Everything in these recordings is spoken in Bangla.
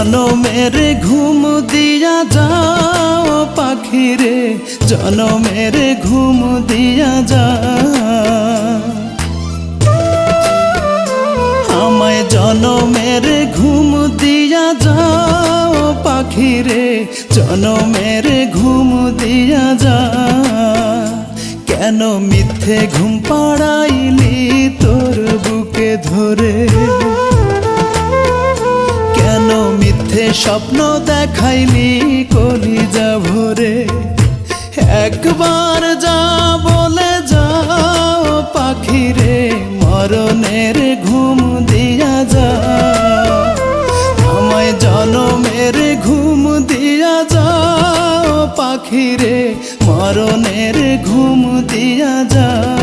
জনমের ঘুম দিয়া যাও পাখি রে, জনমের ঘুম দিয়া যাও। আমায় জনমের ঘুম দিয়া যাও পাখি রে, জনমের ঘুম দিয়া যাও। কেন মিথ্যে ঘুম পাড়াইলি তোর বুকে ধরে, কেন মিথ্যে স্বপ্ন দেখাইলি কলিজা ভরে। একবার যা বলে যাও পাখি রে, মরণের ঘুম দিয়া যাও। আমায় জনমের ঘুম দিয়া যাও পাখি রে, মরণের ঘুম দিয়া যাও।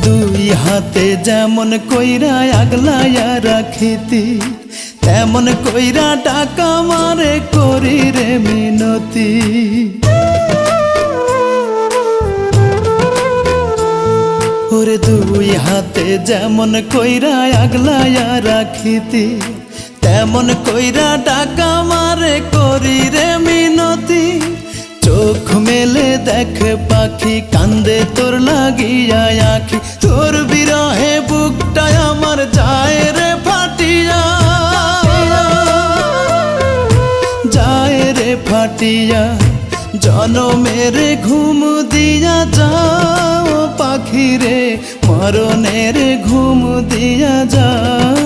দুই হাতে যেমন কইরা আগলাইয়া রাখিতি, তেমন কইরা টাকা মারে করি রে মিনতি। ওরে দুই হাতে যেমন কইরা আগলাইয়া রাখিতি, তেমন কইরা টাকা মারে করি রে মিনতি। চোখ মেলে দেখ পাখি, কান্দে তোর লাগিয়া আখি, তোর বিরহে বুকটা আমার যায় রে ফাটিয়া, যায় রে ফাটিয়া। জনমের ঘুম দিয়া যাও পাখি রে, মরণের ঘুম দিয়া যাও।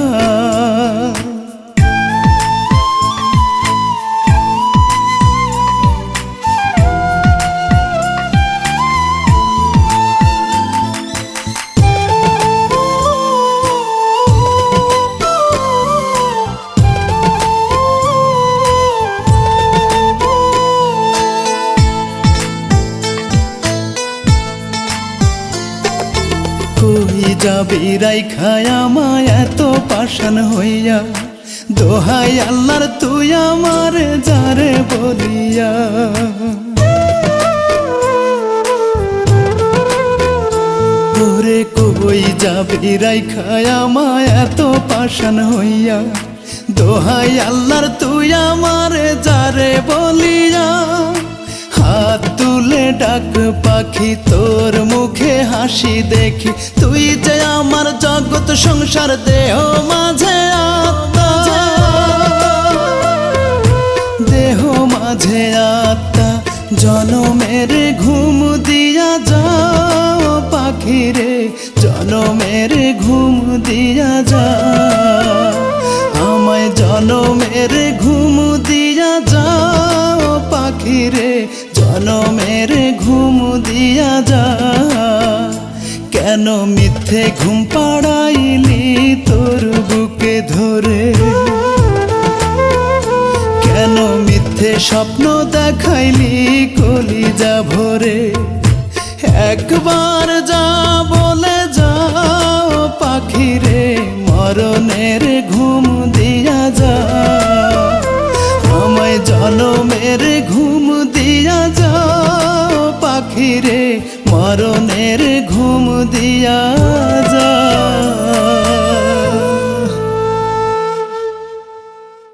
কই যাবি রাইখায় আমায় এত পাষাণ হইয়া, দোহাই আল্লাহর তুই আমার যারে বলিয়া। ওরে কই যাবি রাইখায় আমায় এত পাষাণ হইয়া, দোহাই আল্লাহর তুই আমার যারে বলিয়া। হাত তুলে ডাক পাখি, তোর মুখে হাসি দেখি, তুই যে আমার জগৎ সংসার দেহ মাঝে আত্মা, দেহ মাঝে আত্মা। জনমের ঘুম দিয়া যাও পাখি রে, জনমের ঘুম দিয়া যাও। আমায় জনমের ঘুম দিয়া যাও পাখি রে, জনমের ঘুম দিয়া যাও। কেন মিথ্যে ঘুম পাড়াইলি তোর বুকে ধরে, কেন মিথ্যে স্বপ্ন দেখাইলি কলিজা ভরে। একবার যা বলে যাও পাখি রে, মরণের ঘুম দিয়া যাও। আমায় জনমের ঘুম দিয়া যাও পাখি রে, মরণের ঘুম দিয়া যাও।